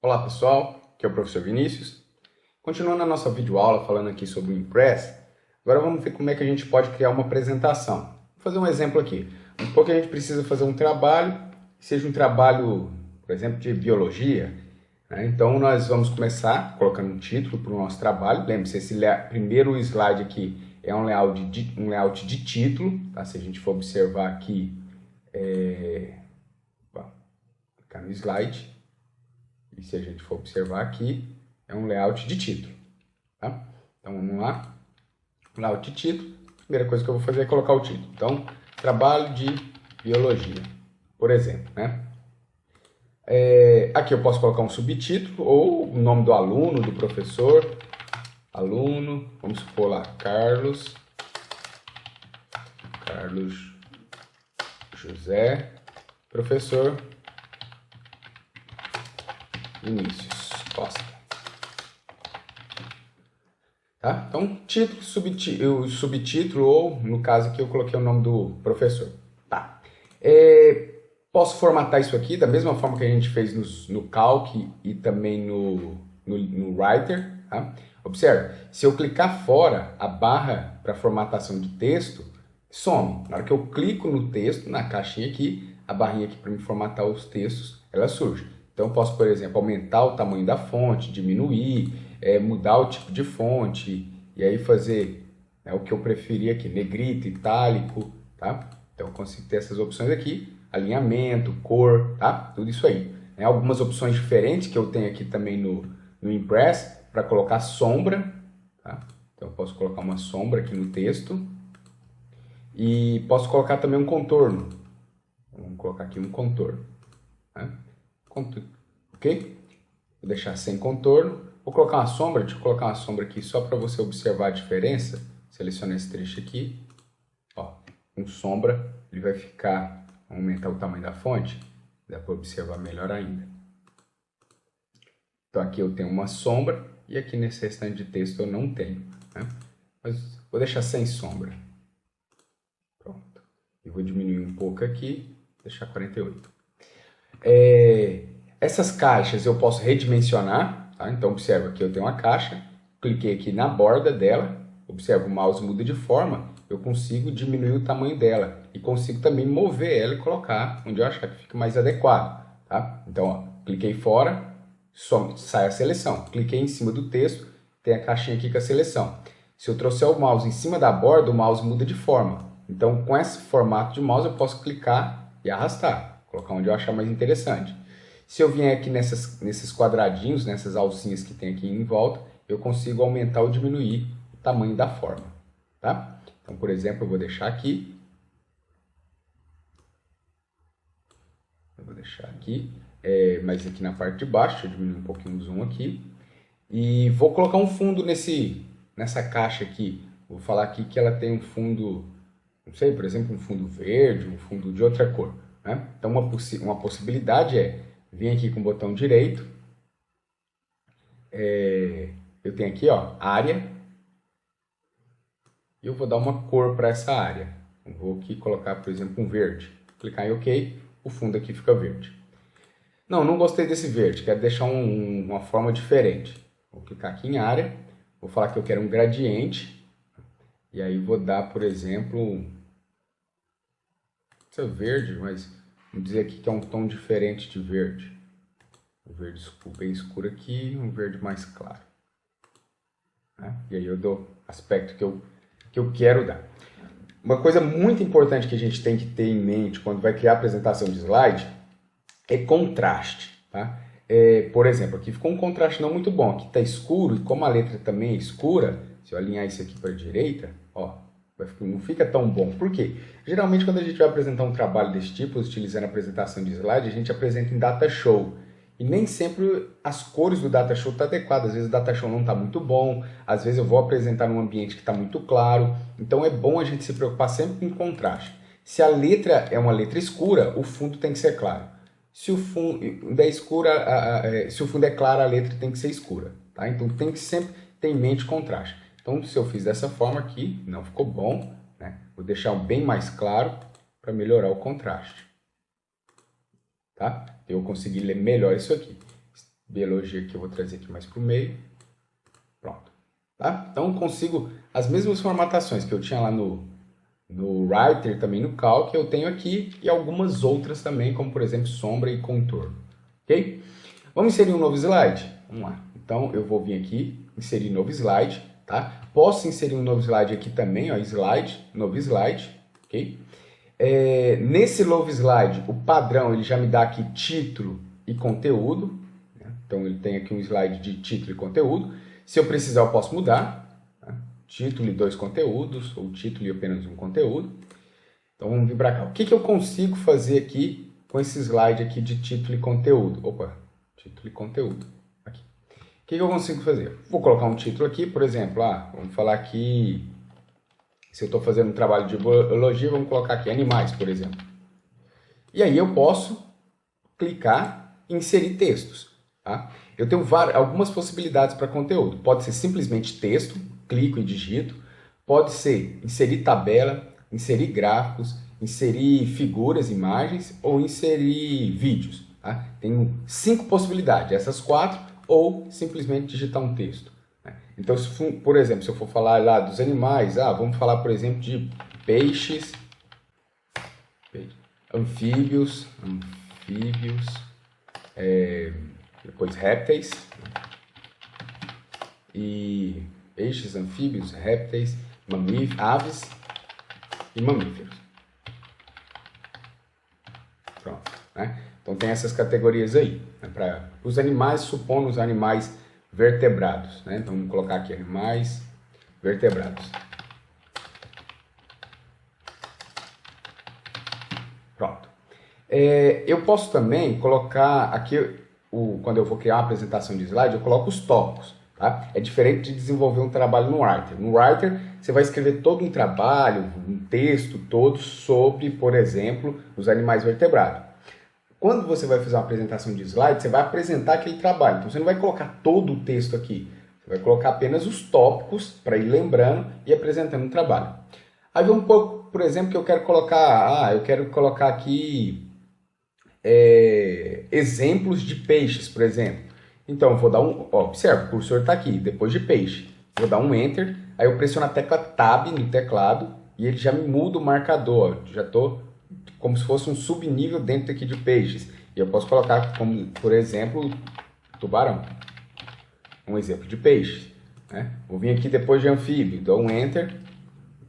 Olá pessoal, aqui é o professor Vinícius. Continuando a nossa videoaula falando aqui sobre o Impress, agora vamos ver como é que a gente pode criar uma apresentação. Vou fazer um exemplo aqui. Vamos supor que a gente precisa fazer um trabalho, seja um trabalho, por exemplo, de biologia, né? Então nós vamos começar colocando um título para o nosso trabalho. Lembre-se, esse primeiro slide aqui é um layout de título, tá? Se a gente for observar aqui, clicar no slide. E se a gente for observar aqui, é um layout de título. Tá? Então vamos lá. Layout de título. A primeira coisa que eu vou fazer é colocar o título. Então, trabalho de biologia, por exemplo. Né? Aqui eu posso colocar um subtítulo ou o nome do aluno, do professor. Aluno, vamos supor lá, Carlos José, professor Vinícius Costa. Tá? Então, título, subtítulo, ou no caso aqui eu coloquei o nome do professor. Tá. Posso formatar isso aqui da mesma forma que a gente fez no Calc e também no Writer. Tá? Observe, se eu clicar fora, a barra para formatação de texto some. Na hora que eu clico no texto, na caixinha aqui, a barrinha aqui para me formatar os textos, ela surge. Então eu posso, por exemplo, aumentar o tamanho da fonte, diminuir, mudar o tipo de fonte, e aí fazer o que eu preferir aqui, negrito, itálico, tá? Então eu consigo ter essas opções aqui, alinhamento, cor, tá? Tudo isso aí. Algumas opções diferentes que eu tenho aqui também no Impress, para colocar sombra, tá? Então eu posso colocar uma sombra aqui no texto, e posso colocar também um contorno. Vamos colocar aqui um contorno. Tá? Ok? Vou deixar sem contorno. Vou colocar uma sombra. Deixa eu colocar uma sombra aqui só para você observar a diferença. Seleciona esse trecho aqui. Ó, com sombra, ele vai ficar... Vamos aumentar o tamanho da fonte. Dá para observar melhor ainda. Então aqui eu tenho uma sombra. E aqui nesse restante de texto eu não tenho. Né? Mas vou deixar sem sombra. Pronto. E vou diminuir um pouco aqui. Deixar 48. Essas caixas eu posso redimensionar, tá? Então observa que eu tenho uma caixa, cliquei aqui na borda dela, observa o mouse muda de forma, eu consigo diminuir o tamanho dela e consigo também mover ela e colocar onde eu achar que fica mais adequado, tá? Então, ó, cliquei fora, sai a seleção, cliquei em cima do texto, tem a caixinha aqui com a seleção. Se eu trouxer o mouse em cima da borda, o mouse muda de forma. Então, com esse formato de mouse, eu posso clicar e arrastar, colocar onde eu achar mais interessante. Se eu vier aqui nesses quadradinhos, nessas alcinhas que tem aqui em volta, eu consigo aumentar ou diminuir o tamanho da forma. Tá? Então, por exemplo, eu vou deixar aqui. Eu vou deixar aqui, mas aqui na parte de baixo, deixa eu diminuir um pouquinho o zoom aqui. E vou colocar um fundo nessa caixa aqui. Vou falar aqui que ela tem um fundo, não sei, por exemplo, um fundo verde, um fundo de outra cor. Né? Então, uma possibilidade é vir aqui com o botão direito. Eu tenho aqui, ó, área. E eu vou dar uma cor para essa área. Eu vou aqui colocar, por exemplo, um verde. Clicar em OK, o fundo aqui fica verde. Não gostei desse verde, quero deixar uma forma diferente. Vou clicar aqui em área, vou falar que eu quero um gradiente. E aí vou dar, por exemplo, isso é verde, mas vamos dizer aqui que é um tom diferente de verde. Um verde bem escuro aqui, um verde mais claro. E aí eu dou aspecto que eu quero dar. Uma coisa muito importante que a gente tem que ter em mente quando vai criar a apresentação de slide é contraste. Tá? Por exemplo, aqui ficou um contraste não muito bom. Aqui está escuro e como a letra também é escura, se eu alinhar isso aqui para a direita, ó, não fica tão bom. Por quê? Geralmente quando a gente vai apresentar um trabalho desse tipo, utilizando a apresentação de slide, a gente apresenta em data show. E nem sempre as cores do data show estão adequadas. Às vezes o data show não está muito bom, às vezes eu vou apresentar num ambiente que está muito claro. Então é bom a gente se preocupar sempre com contraste. Se a letra é uma letra escura, o fundo tem que ser claro. Se o fundo é escura, se o fundo é claro, a letra tem que ser escura. Tá? Então tem que sempre ter em mente contraste. Então se eu fiz dessa forma aqui, não ficou bom, né? Vou deixar bem mais claro para melhorar o contraste. Tá? Eu consegui ler melhor isso aqui. biologia que eu vou trazer aqui mais para o meio. Pronto. Tá? Então, eu consigo as mesmas formatações que eu tinha lá no Writer, também no Calc, eu tenho aqui, e algumas outras também, como por exemplo sombra e contorno. Ok? Vamos inserir um novo slide? Vamos lá. Então, eu vou vir aqui, inserir novo slide, tá? Posso inserir um novo slide aqui também, ó, slide, novo slide, ok? Nesse novo slide, o padrão, ele já me dá aqui título e conteúdo, né? Então, ele tem aqui um slide de título e conteúdo. Se eu precisar, eu posso mudar, tá? Título e 2 conteúdos, ou título e apenas um conteúdo. Então, vamos vir para cá. O que eu consigo fazer aqui com esse slide aqui de título e conteúdo? Opa, título e conteúdo. Aqui. O que eu consigo fazer? Vou colocar um título aqui, por exemplo, vamos falar aqui, se eu estou fazendo um trabalho de biologia, vamos colocar aqui animais, por exemplo. E aí eu posso clicar e inserir textos. Tá? Eu tenho algumas possibilidades para conteúdo. Pode ser simplesmente texto, clico e digito. Pode ser inserir tabela, inserir gráficos, inserir figuras, imagens ou inserir vídeos. Tá? Tenho 5 possibilidades, essas 4, ou simplesmente digitar um texto. Então, por exemplo, se eu for falar lá dos animais, vamos falar, por exemplo, de peixes, anfíbios, depois répteis, e peixes, anfíbios, répteis, aves e mamíferos. Pronto, né? Então tem essas categorias aí, né? Para os animais, supondo os animais vertebrados, né? Então vamos colocar aqui animais vertebrados. Pronto. Eu posso também colocar aqui, quando eu vou criar uma apresentação de slide, eu coloco os tópicos. Tá? É diferente de desenvolver um trabalho no Writer. No Writer, você vai escrever todo um trabalho, um texto todo sobre, por exemplo, os animais vertebrados. Quando você vai fazer uma apresentação de slide, você vai apresentar aquele trabalho. Então, você não vai colocar todo o texto aqui. Você vai colocar apenas os tópicos para ir lembrando e apresentando o trabalho. Aí vamos por exemplo, que eu quero colocar aqui exemplos de peixes, por exemplo. Então, eu vou dar observa, o cursor está aqui, depois de peixe. Vou dar um Enter, aí eu pressiono a tecla Tab no teclado e ele já me muda o marcador. Já estou como se fosse um subnível dentro aqui de peixes. E eu posso colocar como, por exemplo, tubarão. Um exemplo de peixe. Né? Vou vir aqui depois de anfíbio, dou um Enter,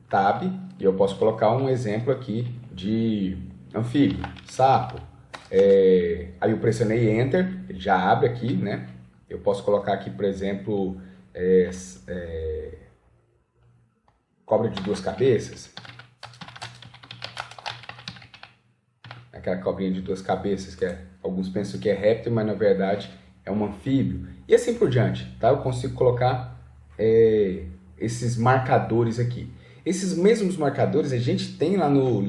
Tab, e eu posso colocar um exemplo aqui de anfíbio, sapo. Aí eu pressionei Enter, ele já abre aqui, né? Eu posso colocar aqui, por exemplo, cobra de 2 cabeças. Aquela cobrinha de 2 cabeças, que alguns pensam que é réptil, mas na verdade é um anfíbio. E assim por diante, tá? Eu consigo colocar esses marcadores aqui. Esses mesmos marcadores a gente tem lá no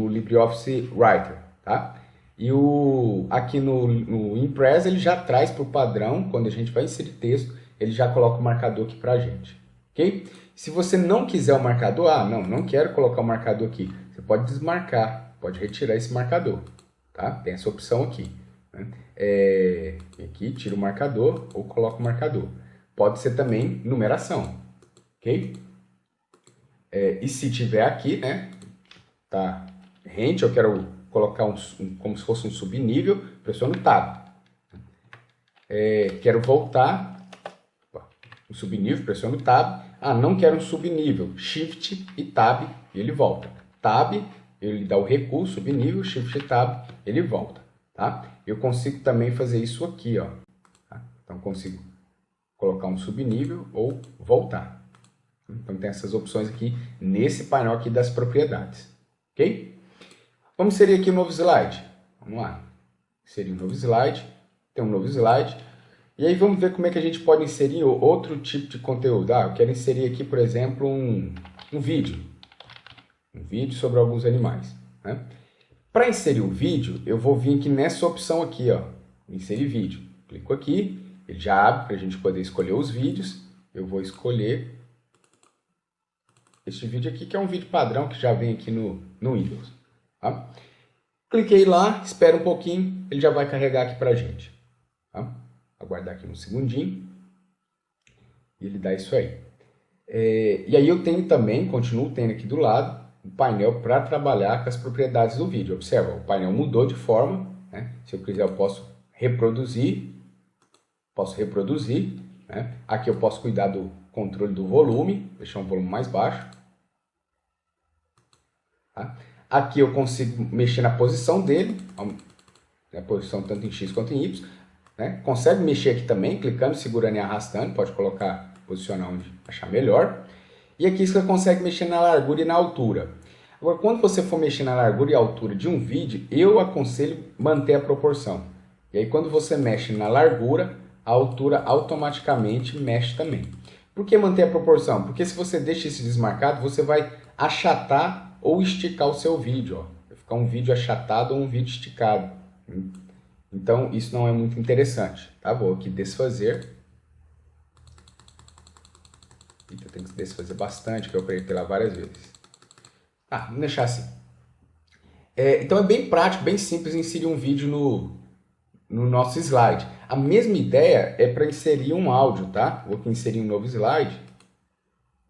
LibreOffice Writer, tá? E aqui no Impress ele já traz para o padrão, quando a gente vai inserir texto, ele já coloca o marcador aqui para a gente, ok? Se você não quiser o marcador, não quero colocar o marcador aqui, você pode desmarcar, pode retirar esse marcador, tá? Tem essa opção aqui, né? Aqui tira o marcador ou coloca o marcador. Pode ser também numeração, ok? E se tiver aqui, né, tá rente, eu quero colocar como se fosse um subnível, pressiono Tab. Quero voltar, um subnível, pressiono Tab. Não quero um subnível, Shift e Tab, e ele volta. Tab, ele dá o recuo, subnível, Shift e Tab, ele volta. Tá? Eu consigo também fazer isso aqui, ó. Tá? Então, consigo colocar um subnível ou voltar. Então, tem essas opções aqui nesse painel aqui das propriedades. Ok? Vamos inserir aqui um novo slide. Vamos lá. Inserir um novo slide. Tem um novo slide. E aí, vamos ver como é que a gente pode inserir outro tipo de conteúdo. Eu quero inserir aqui, por exemplo, um vídeo. Um vídeo sobre alguns animais. Né? Para inserir o vídeo, eu vou vir aqui nessa opção aqui, ó. Inserir vídeo. Clico aqui. Ele já abre para a gente poder escolher os vídeos. Eu vou escolher este vídeo aqui, que é um vídeo padrão que já vem aqui no Windows. Tá? Cliquei lá, espera um pouquinho, ele já vai carregar aqui para a gente. Tá? Aguarde. aguardar aqui um segundinho. E ele dá isso aí. E aí eu tenho também, continuo tendo aqui do lado, o painel para trabalhar com as propriedades do vídeo. Observa, o painel mudou de forma, né? Se eu quiser eu posso reproduzir, né? Aqui eu posso cuidar do controle do volume, deixar um volume mais baixo. Tá? Aqui eu consigo mexer na posição dele, a posição tanto em X quanto em Y. Né? Consegue mexer aqui também, clicando, segurando e arrastando, pode colocar, posicionar onde achar melhor. E aqui você consegue mexer na largura e na altura. Agora, quando você for mexer na largura e altura de um vídeo, eu aconselho manter a proporção. E aí, quando você mexe na largura, a altura automaticamente mexe também. Por que manter a proporção? Porque se você deixa isso desmarcado, você vai achatar ou esticar o seu vídeo. Ó. Vai ficar um vídeo achatado ou um vídeo esticado. Então, isso não é muito interessante. Tá? Vou aqui desfazer. Eita, tem que desfazer bastante, que eu apertei lá várias vezes. Vamos deixar assim. Então é bem prático, bem simples inserir um vídeo no nosso slide. A mesma ideia é para inserir um áudio, tá? Vou aqui inserir um novo slide.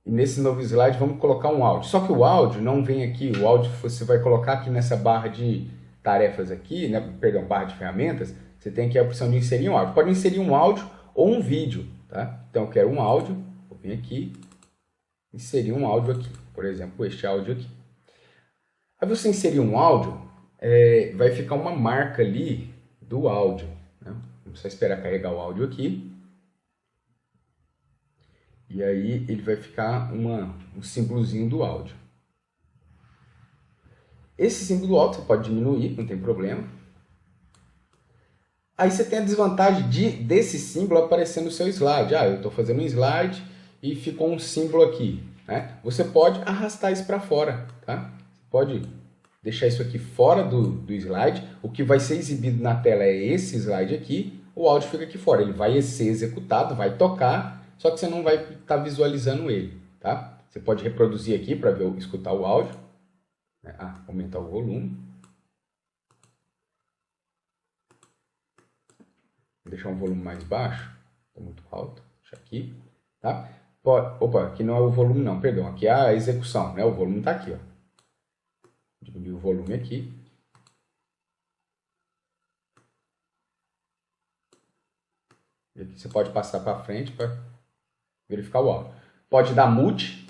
E nesse novo slide vamos colocar um áudio. Só que o áudio não vem aqui, o áudio você vai colocar aqui nessa barra de tarefas aqui, né? Perdão, barra de ferramentas. Você tem aqui a opção de inserir um áudio. Pode inserir um áudio ou um vídeo, tá? Então eu quero um áudio. Vou vir aqui, inserir um áudio aqui, por exemplo, este áudio aqui. Aí você inserir um áudio, vai ficar uma marca ali do áudio. Né? Vamos só esperar carregar o áudio aqui. E aí ele vai ficar um símbolozinho do áudio. Esse símbolo do áudio você pode diminuir, não tem problema. Aí você tem a desvantagem desse símbolo aparecer no seu slide. Eu estou fazendo um slide e ficou um símbolo aqui. Né? Você pode arrastar isso para fora. Tá? Você pode deixar isso aqui fora do slide. O que vai ser exibido na tela é esse slide aqui. O áudio fica aqui fora. Ele vai ser executado, vai tocar, só que você não vai estar visualizando ele. Tá? Você pode reproduzir aqui para escutar o áudio. Aumentar o volume. Vou deixar um volume mais baixo. Está muito alto. Deixa aqui. Tá? Opa, aqui não é o volume não, perdão. Aqui é a execução. Né? O volume está aqui. Ó. Diminuir o volume aqui. E aqui você pode passar para frente para verificar o áudio. Pode dar mute.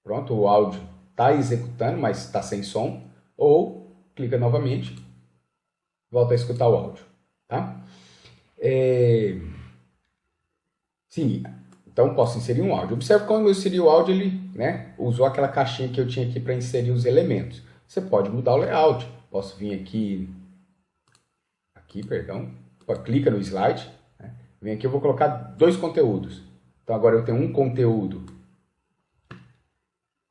Pronto, o áudio está executando, mas está sem som. Ou clica novamente. Volta a escutar o áudio. Tá? Sim, então posso inserir um áudio. Observe quando eu inseri o áudio, ele usou aquela caixinha que eu tinha aqui para inserir os elementos. Você pode mudar o layout. Posso vir aqui, clica no slide. Né? Vem aqui, eu vou colocar dois conteúdos. Então agora eu tenho um conteúdo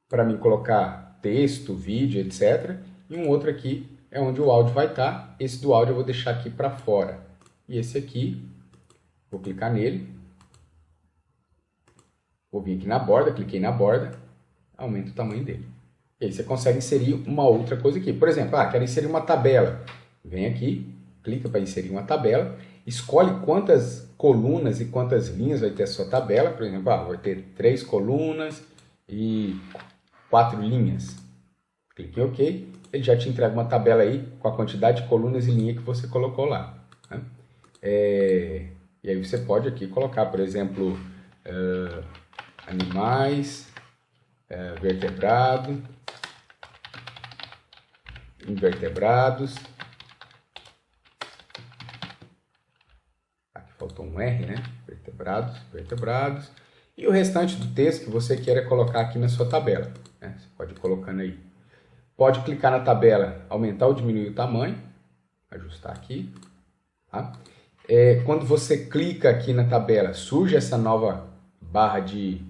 para mim colocar texto, vídeo, etc. E um outro aqui é onde o áudio vai estar. Esse do áudio eu vou deixar aqui para fora. E esse aqui, vou clicar nele. Vou vir aqui na borda, cliquei na borda, aumento o tamanho dele. E aí você consegue inserir uma outra coisa aqui. Por exemplo, quero inserir uma tabela. Vem aqui, clica para inserir uma tabela, escolhe quantas colunas e quantas linhas vai ter a sua tabela. Por exemplo, vai ter 3 colunas e 4 linhas. Clique em OK, ele já te entrega uma tabela aí com a quantidade de colunas e linhas que você colocou lá. Né? E aí você pode aqui colocar, por exemplo, animais, vertebrado, invertebrados. Aqui faltou um R, né? Vertebrados. E o restante do texto que você queira colocar aqui na sua tabela. Né? Você pode ir colocando aí. Pode clicar na tabela, aumentar ou diminuir o tamanho. Ajustar aqui. Tá? Quando você clica aqui na tabela, surge essa nova barra de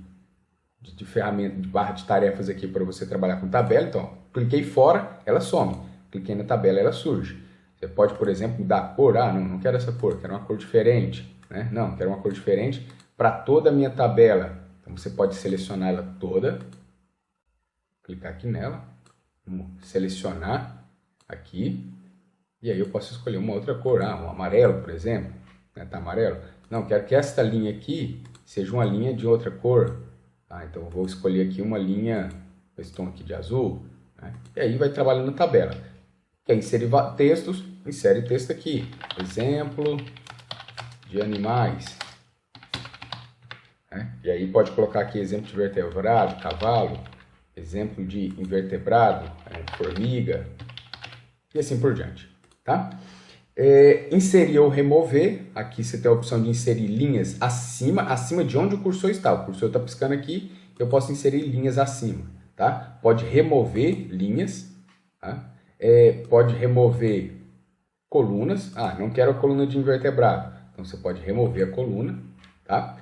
ferramenta, de barra de tarefas aqui para você trabalhar com tabela. Então, cliquei fora, ela some. Cliquei na tabela, ela surge. Você pode, por exemplo, mudar a cor. Não quero essa cor, quero uma cor diferente. Né? Não, quero uma cor diferente para toda a minha tabela. Então, você pode selecionar ela toda. Clicar aqui nela. Selecionar aqui. E aí eu posso escolher uma outra cor. Um amarelo, por exemplo. né? Tá amarelo. Não, quero que esta linha aqui seja uma linha de outra cor. Tá? Então, eu vou escolher aqui uma linha, esse tom aqui de azul, né? E aí vai trabalhando na tabela. Quer inserir textos? Insere texto aqui. Exemplo de animais. Né? E aí pode colocar aqui exemplo de vertebrado, cavalo, exemplo de invertebrado, formiga, e assim por diante. Tá? Inserir ou remover, aqui você tem a opção de inserir linhas acima de onde o cursor está. O cursor está piscando aqui, eu posso inserir linhas acima. Tá? Pode remover linhas, tá? Pode remover colunas. Ah, não quero a coluna de invertebrado, então você pode remover a coluna, tá?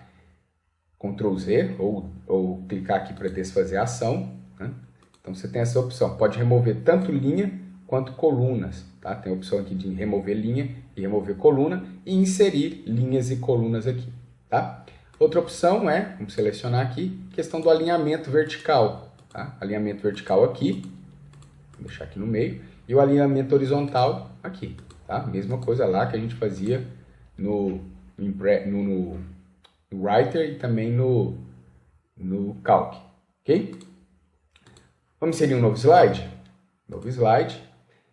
Ctrl Z ou clicar aqui para desfazer a ação, né? Então você tem essa opção, pode remover tanto linha quanto colunas, tá? Tem a opção aqui de remover linha e remover coluna e inserir linhas e colunas aqui, tá? Outra opção vamos selecionar aqui, questão do alinhamento vertical, tá? Alinhamento vertical aqui, vou deixar aqui no meio, e o alinhamento horizontal aqui, tá? Mesma coisa lá que a gente fazia no Writer e também no Calc, ok? Vamos inserir um novo slide? Novo slide.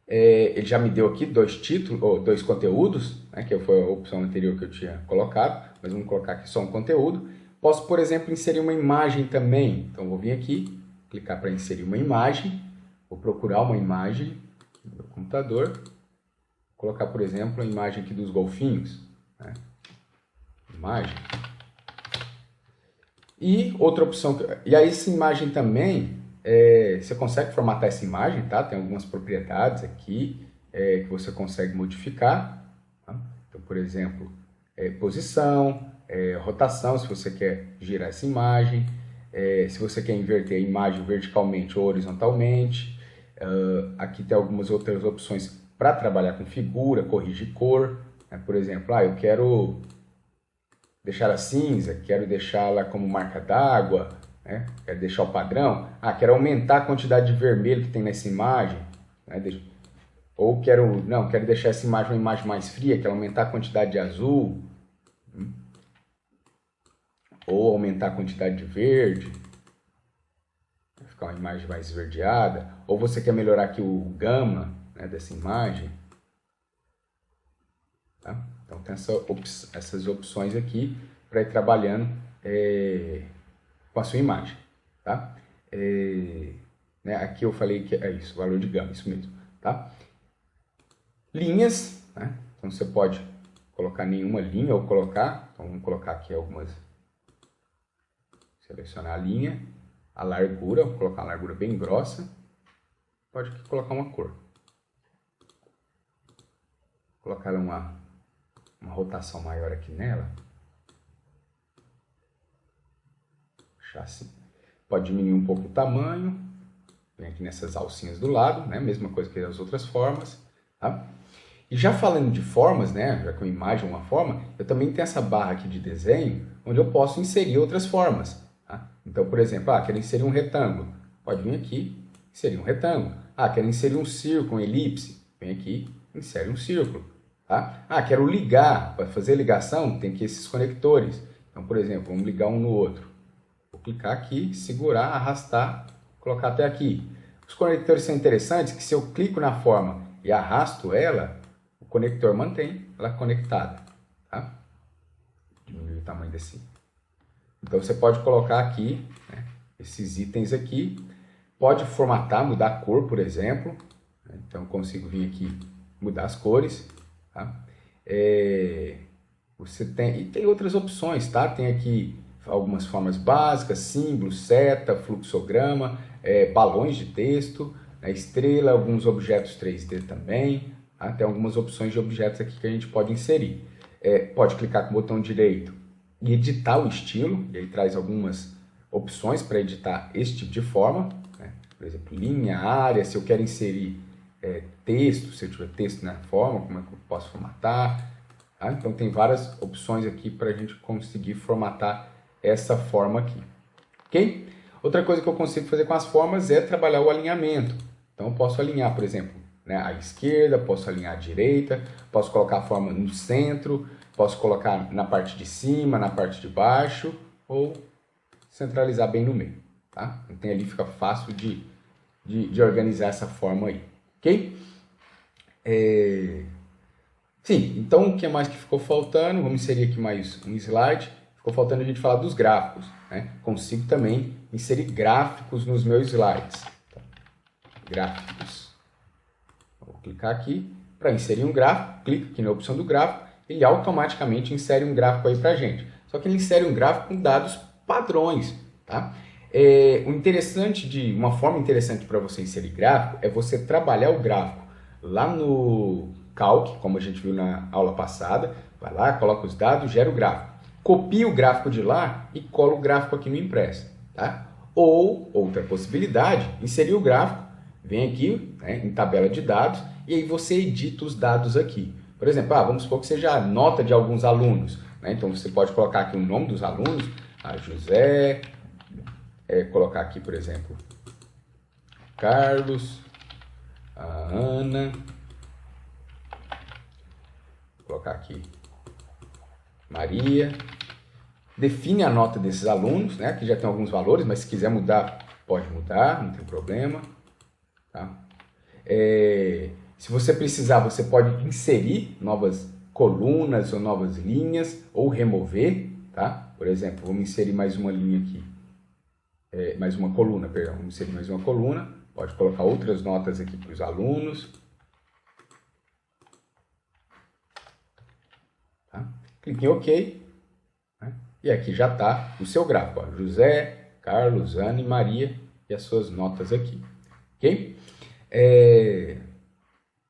Ele já me deu aqui dois conteúdos, né, que foi a opção anterior que eu tinha colocado, mas vamos colocar aqui só um conteúdo. Posso, por exemplo, inserir uma imagem também. Então, vou vir aqui, clicar para inserir uma imagem, vou procurar uma imagem no meu computador, vou colocar, por exemplo, a imagem aqui dos golfinhos, né? Imagem. E outra opção, e aí essa imagem também, você consegue formatar essa imagem, tá? Tem algumas propriedades aqui que você consegue modificar, tá? Então, por exemplo, posição, rotação, se você quer girar essa imagem, se você quer inverter a imagem verticalmente ou horizontalmente. Aqui tem algumas outras opções para trabalhar com figura, corrigir cor, né? Por exemplo, eu quero deixar ela cinza, quero deixá-la como marca d'água, né? Quero deixar o padrão. Quero aumentar a quantidade de vermelho que tem nessa imagem, né? Ou quero deixar essa imagem uma imagem mais fria, quero aumentar a quantidade de azul, ou aumentar a quantidade de verde, vai ficar uma imagem mais esverdeada, ou você quer melhorar aqui o gama, né, dessa imagem, tá? Então, tem essas opções aqui para ir trabalhando com a sua imagem, tá? Né, aqui eu falei que é isso, valor de gama, isso mesmo, tá? Linhas, né? Então, você pode colocar nenhuma linha ou colocar, então vamos colocar aqui algumas, selecionar a linha, a largura, vou colocar uma largura bem grossa, pode colocar uma cor, colocar uma rotação maior aqui nela, deixar assim. Pode diminuir um pouco o tamanho, vem aqui nessas alcinhas do lado, né? Mesma coisa que as outras formas, tá? E já falando de formas, né? Já que a imagem é uma forma, eu também tenho essa barra aqui de desenho, onde eu posso inserir outras formas, tá? Então, por exemplo, quero inserir um retângulo, pode vir aqui, inserir um retângulo. Quero inserir um círculo, um elipse, vem aqui, insere um círculo. Tá? Quero ligar, para fazer ligação tem que esses conectores. Então, por exemplo, vamos ligar um no outro. Vou clicar aqui, segurar, arrastar, colocar até aqui. Os conectores são interessantes que se eu clico na forma e arrasto ela, o conector mantém ela conectada. Tá? Diminuir o tamanho desse. Então, você pode colocar aqui, né, esses itens aqui. Pode formatar, mudar a cor, por exemplo. Então, eu consigo vir aqui mudar as cores. Tá? Você tem outras opções, tá? Tem aqui algumas formas básicas, símbolos, seta, fluxograma, balões de texto, né? Estrela, alguns objetos 3D também, tá? Tem algumas opções de objetos aqui que a gente pode inserir. Pode clicar com o botão direito e editar o estilo, e aí traz algumas opções para editar esse tipo de forma, né? Por exemplo, linha, área, se eu quero inserir texto, se eu tiver texto na forma, como é que eu posso formatar, tá? Então tem várias opções aqui para a gente conseguir formatar essa forma aqui, ok? Outra coisa que eu consigo fazer com as formas é trabalhar o alinhamento. Então eu posso alinhar, por exemplo, né, à esquerda, posso alinhar à direita, posso colocar a forma no centro, Posso colocar na parte de cima, na parte de baixo, ou centralizar bem no meio, tá? Então ali fica fácil de organizar essa forma aí, ok? Sim, então o que mais que ficou faltando? Vamos inserir aqui mais um slide. Ficou faltando a gente falar dos gráficos, né? Consigo também inserir gráficos nos meus slides. Tá? Gráficos. Vou clicar aqui para inserir um gráfico, clico aqui na opção do gráfico, ele automaticamente insere um gráfico aí para a gente. Só que ele insere um gráfico com dados padrões, tá? Uma forma interessante para você inserir gráfico é você trabalhar o gráfico lá no Calc, como a gente viu na aula passada. Vai lá, coloca os dados, gera o gráfico. Copia o gráfico de lá e cola o gráfico aqui no Impress, tá? Ou, outra possibilidade, inserir o gráfico, vem aqui, né, em tabela de dados, e aí você edita os dados aqui. Por exemplo, vamos supor que seja a nota de alguns alunos, né? Então você pode colocar aqui o nome dos alunos, a José, colocar aqui, por exemplo, Carlos, a Ana, colocar aqui Maria, define a nota desses alunos, né? Aqui já tem alguns valores, mas se quiser mudar, pode mudar, não tem problema. Tá? Se você precisar, você pode inserir novas colunas ou novas linhas, ou remover, tá? Por exemplo, vamos inserir mais uma linha aqui, mais uma coluna, perdão, vamos inserir mais uma coluna, pode colocar outras notas aqui para os alunos. Tá? Clique em OK, né? E aqui já está o seu gráfico, ó, José, Carlos, Ana e Maria, e as suas notas aqui, ok?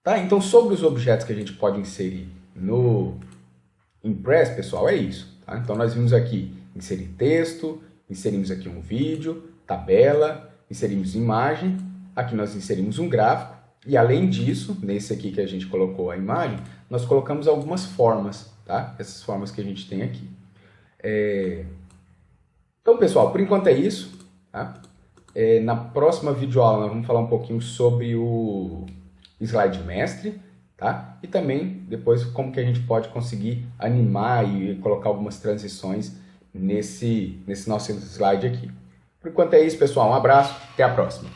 Tá? Então, sobre os objetos que a gente pode inserir no Impress, pessoal, é isso. Tá? Então, nós vimos aqui inserir texto, inserimos aqui um vídeo, tabela, inserimos imagem, aqui nós inserimos um gráfico, e além disso, nesse aqui que a gente colocou a imagem, nós colocamos algumas formas, tá? Essas formas que a gente tem aqui. Então, pessoal, por enquanto é isso. Tá? Na próxima videoaula nós vamos falar um pouquinho sobre o slide mestre, tá? E também depois como que a gente pode conseguir animar e colocar algumas transições nesse nosso slide aqui. Por enquanto é isso, pessoal. Um abraço, até a próxima.